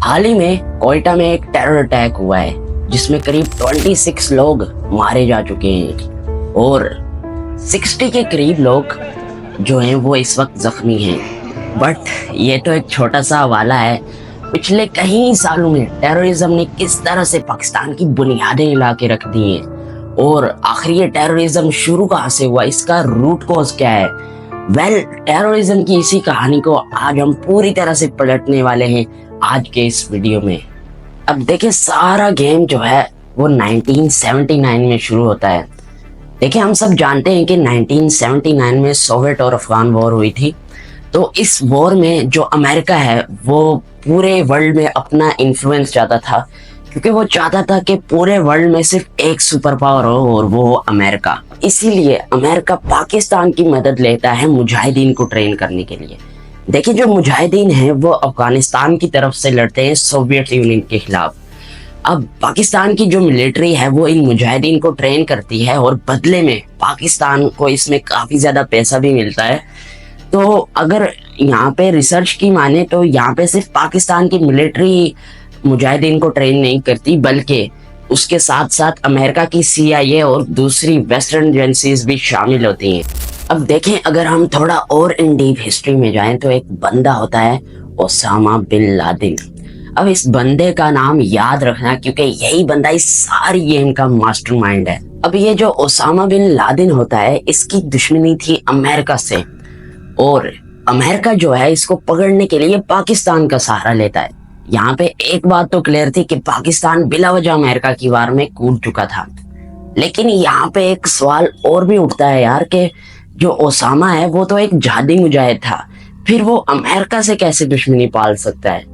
हाल ही में कोयटा में एक टेरर अटैक हुआ है जिसमें करीब 26 लोग मारे जा चुके हैं और 60 के करीब लोग जो हैं वो इस वक्त जख्मी हैं। बट ये तो एक छोटा सा हवाला है पिछले कई सालों में टेररिज्म ने किस तरह से पाकिस्तान की बुनियादें हिला के रख दी हैं और आखिर ये टेररिज्म शुरू कहाँ से हुआ, इसका रूट कॉज क्या है। टेररिज्म की इसी कहानी को आज हम पूरी तरह से पलटने वाले हैं आज के इस वीडियो में। अब देखिए, सारा गेम जो है वो 1979 में शुरू होता है। देखिए, हम सब जानते हैं कि 1979 में सोवियत और अफगान वॉर हुई थी। तो इस वॉर में जो अमेरिका है वो पूरे वर्ल्ड में अपना इन्फ्लुएंस चाहता था, क्योंकि वो चाहता था कि पूरे वर्ल्ड में सिर्फ एक सुपर पावर हो और वो हो अमेरिका। इसीलिए अमेरिका पाकिस्तान की मदद लेता है मुजाहिदीन को ट्रेन करने के लिए। देखिए, जो मुजाहिदीन हैं वो अफगानिस्तान की तरफ से लड़ते हैं सोवियत यूनियन के खिलाफ। अब पाकिस्तान की जो मिलिट्री है वो इन मुजाहिदीन को ट्रेन करती है और बदले में पाकिस्तान को इसमें काफ़ी ज़्यादा पैसा भी मिलता है। तो अगर यहाँ पे रिसर्च की माने तो यहाँ पे सिर्फ पाकिस्तान की मिलिट्री मुजाहिदीन को ट्रेन नहीं करती, बल्कि उसके साथ साथ अमेरिका की CIA और दूसरी वेस्टर्न एजेंसीज भी शामिल होती हैं। अब देखें, अगर हम थोड़ा और इन डीप हिस्ट्री में जाएं तो एक बंदा होता है ओसामा बिन लादेन। अब इस बंदे का नाम याद रखना, क्योंकि यही बंदा इस सारी गेम का मास्टरमाइंड है। अब ये जो ओसामा बिन लादेन होता है, इसकी दुश्मनी थी अमेरिका से और अमेरिका जो है इसको पकड़ने के लिए पाकिस्तान का सहारा लेता है। यहाँ पे एक बात तो क्लियर थी कि पाकिस्तान बिला वजह अमेरिका की वार में कूद चुका था। लेकिन यहाँ पे एक सवाल और भी उठता है यार, कि जो ओसामा है वो तो एक जिहादी मुजाहिद था, फिर वो अमेरिका से कैसे दुश्मनी पाल सकता है।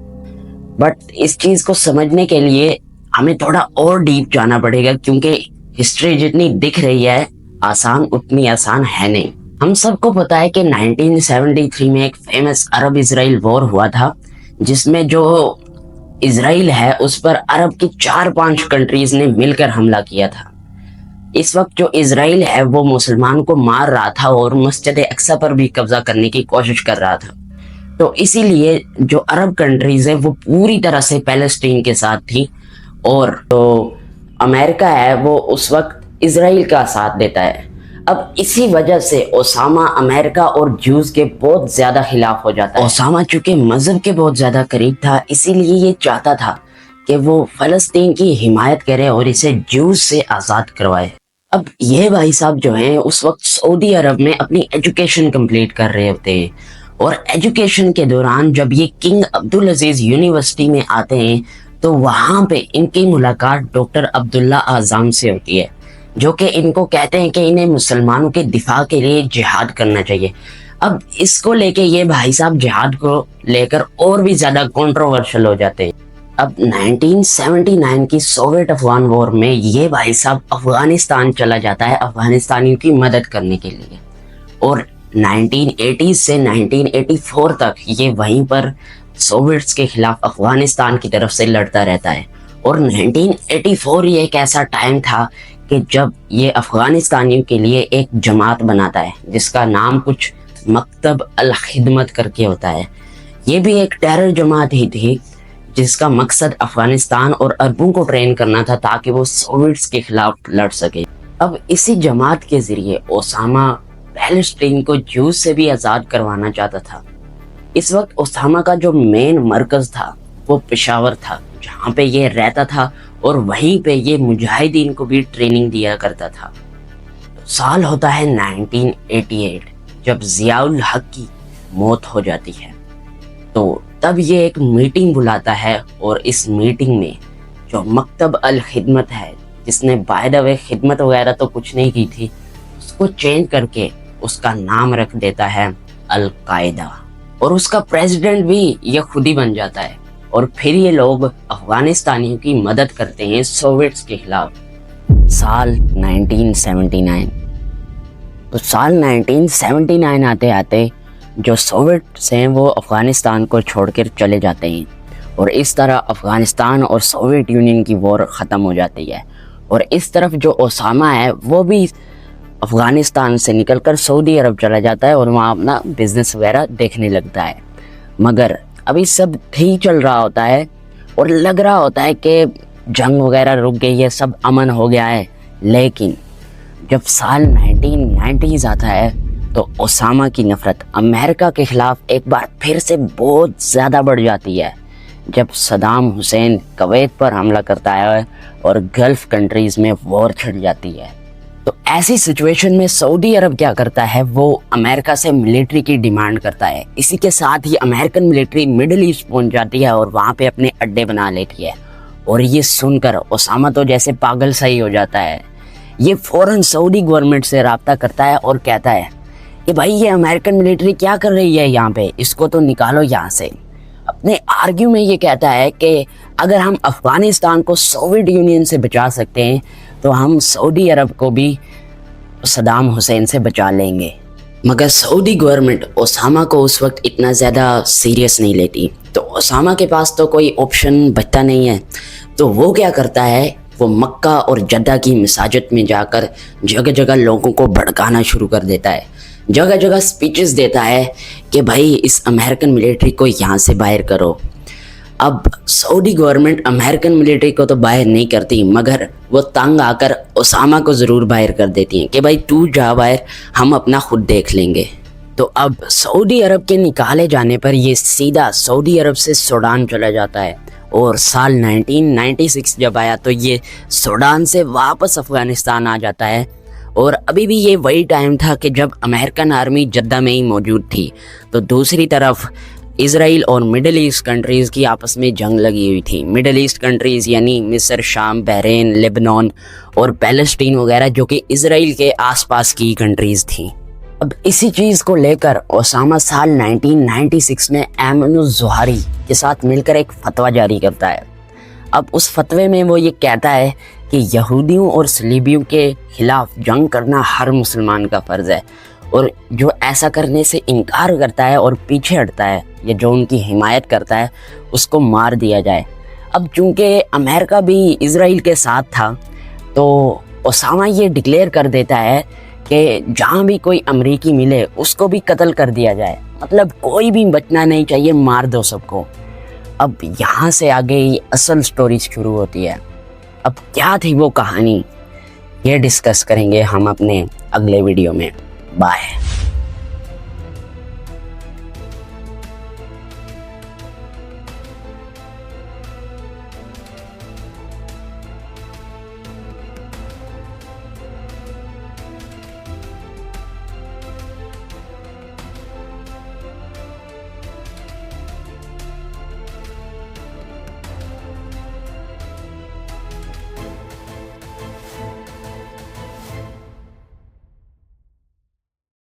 बट इस चीज को समझने के लिए हमें थोड़ा और डीप जाना पड़ेगा, क्योंकि हिस्ट्री जितनी दिख रही है आसान उतनी आसान है नहीं। हम सबको पता है कि 1973 में एक फेमस अरब इजराइल वॉर हुआ था, जिसमें जो इजराइल है उस पर अरब की 4-5 कंट्रीज ने मिलकर हमला किया था। इस वक्त जो इजराइल है वो मुसलमान को मार रहा था और मस्जिद अक्सा पर भी कब्जा करने की कोशिश कर रहा था। तो इसीलिए जो अरब कंट्रीज है वो पूरी तरह से पैलेस्टीन के साथ थी और तो अमेरिका है वो उस वक्त इजराइल का साथ देता है। अब इसी वजह से ओसामा अमेरिका और ज्यूज के बहुत ज्यादा खिलाफ हो जाता है। ओसामा चूंकि मजहब के बहुत ज्यादा करीब था, इसीलिए ये चाहता था कि वो फलस्तीन की हिमायत करे और इसे ज्यूज से आजाद करवाए। अब ये भाई साहब जो हैं उस वक्त सऊदी अरब में अपनी एजुकेशन कंप्लीट कर रहे होते हैं और एजुकेशन के दौरान जब ये किंग अब्दुल अजीज यूनिवर्सिटी में आते हैं तो वहाँ पे इनकी मुलाकात डॉक्टर अब्दुल्ला आज़म से होती है, जो कि इनको कहते हैं कि इन्हें मुसलमानों के दिफा के लिए जिहाद करना चाहिए। अब इसको लेके ये भाई साहब जिहाद को लेकर और भी ज्यादा कंट्रोवर्शियल हो जाते हैं। अब 1979 की सोवियत अफगान वॉर में ये भाई साहब अफगानिस्तान चला जाता है अफगानिस्तानियों की मदद करने के लिए और 1980 से 1984 तक ये वहीं पर सोवियट्स के खिलाफ अफगानिस्तान की तरफ से लड़ता रहता है। और 1984 ये एक ऐसा टाइम था कि जब ये अफगानिस्तानियों के लिए एक जमात बनाता है जिसका नाम कुछ मकतब अल खिदमत करके होता है। ये भी एक टेरर जमात ही थी जिसका मकसद अफगानिस्तान और अरबों को ट्रेन करना था ताकि वो सोवियट्स के खिलाफ लड़ सके। अब इसी जमात के जरिए ओसामा पैलेस्टीन को ज्यूज से भी आज़ाद करवाना चाहता था। इस वक्त ओसामा का जो मेन मरकज था वो पेशावर था, जहाँ पे ये रहता था और वहीं पे ये मुजाहिदीन को भी ट्रेनिंग दिया करता था। साल होता है 1988 जब जियाउल हक की मौत हो जाती है। तो तब ये एक मीटिंग बुलाता है और इस मीटिंग में जो मकतब अल खिदमत है, जिसने बाय द वे खिदमत वगैरह तो कुछ नहीं की थी, उसको चेंज करके उसका नाम रख देता है अल कायदा और उसका प्रेसिडेंट भी ये खुद ही बन जाता है। और फिर ये लोग अफगानिस्तानियों की मदद करते हैं सोवियट्स के खिलाफ। साल 1979। तो साल 1979 आते आते जो सोवियट्स हैं वो अफगानिस्तान को छोड़कर चले जाते हैं और इस तरह अफगानिस्तान और सोवियत यूनियन की वॉर ख़त्म हो जाती है। और इस तरफ जो ओसामा है वो भी अफगानिस्तान से निकलकर सऊदी अरब चला जाता है और वहाँ अपना बिजनेस वगैरह देखने लगता है। मगर अभी सब ठीक चल रहा होता है और लग रहा होता है कि जंग वगैरह रुक गई है, सब अमन हो गया है। लेकिन जब साल 1990s आता है तो ओसामा की नफ़रत अमेरिका के ख़िलाफ़ एक बार फिर से बहुत ज़्यादा बढ़ जाती है, जब सदाम हुसैन कुवैत पर हमला करता है और गल्फ़ कंट्रीज़ में वॉर छिड़ जाती है। तो ऐसी सिचुएशन में सऊदी अरब क्या करता है, वो अमेरिका से मिलिट्री की डिमांड करता है। इसी के साथ ही अमेरिकन मिलिट्री मिडिल ईस्ट पहुंच जाती है और वहाँ पे अपने अड्डे बना लेती है। और ये सुनकर ओसामा तो जैसे पागल सा ही हो जाता है। ये फ़ौरन सऊदी गवर्नमेंट से रब्ता करता है और कहता है कि भाई ये अमेरिकन मिलिट्री क्या कर रही है यहाँ पे, इसको तो निकालो यहाँ से। अपने आर्ग्यू में ये कहता है कि अगर हम अफ़गानिस्तान को सोवियत यूनियन से बचा सकते हैं तो हम सऊदी अरब को भी सदाम हुसैन से बचा लेंगे। मगर सऊदी गवर्नमेंट ओसामा को उस वक्त इतना ज़्यादा सीरियस नहीं लेती, तो ओसामा के पास तो कोई ऑप्शन बचता नहीं है। तो वो क्या करता है, वो मक्का और जद्दा की मसाजिद में जाकर जगह जगह लोगों को भड़काना शुरू कर देता है। जगह जगह स्पीचेस देता है कि भाई इस अमेरिकन मिलिट्री को यहाँ से बाहर करो। अब सऊदी गवर्नमेंट अमेरिकन मिलिट्री को तो बाहर नहीं करती, मगर वो तंग आकर ओसामा को ज़रूर बाहर कर देती हैं कि भाई तू जा बाहर, हम अपना खुद देख लेंगे। तो अब सऊदी अरब के निकाले जाने पर ये सीधा सऊदी अरब से सूडान चला जाता है। और साल 1996 जब आया तो ये सूडान से वापस अफ़गानिस्तान आ जाता है। और अभी भी ये वही टाइम था कि जब अमेरिकन आर्मी जद्दा में ही मौजूद थी, तो दूसरी तरफ इज़राइल और मिडल ईस्ट कंट्रीज़ की आपस में जंग लगी हुई थी। मिडल ईस्ट कंट्रीज़ यानी मिस्र, शाम, बहरीन, लेबनान और पैलेस्टीन वगैरह, जो कि इज़राइल के आसपास की कंट्रीज़ थी। अब इसी चीज़ को लेकर ओसामा साल 1996 में ऐमन ज़ुहारी के साथ मिलकर एक फतवा जारी करता है। अब उस फतवे में वो ये कहता है कि यहूदियों और सलीबियों के खिलाफ जंग करना हर मुसलमान का फ़र्ज़ है, और जो ऐसा करने से इनकार करता है और पीछे हटता है या जो उनकी हिमायत करता है उसको मार दिया जाए। अब चूँकि अमेरिका भी इज़राइल के साथ था, तो ओसामा ये डिक्लेयर कर देता है कि जहाँ भी कोई अमरीकी मिले उसको भी कत्ल कर दिया जाए, मतलब कोई भी बचना नहीं चाहिए, मार दो सबको। अब यहाँ से आगे ही असल स्टोरी शुरू होती है। अब क्या थी वो कहानी, ये डिस्कस करेंगे हम अपने अगले वीडियो में। बाय।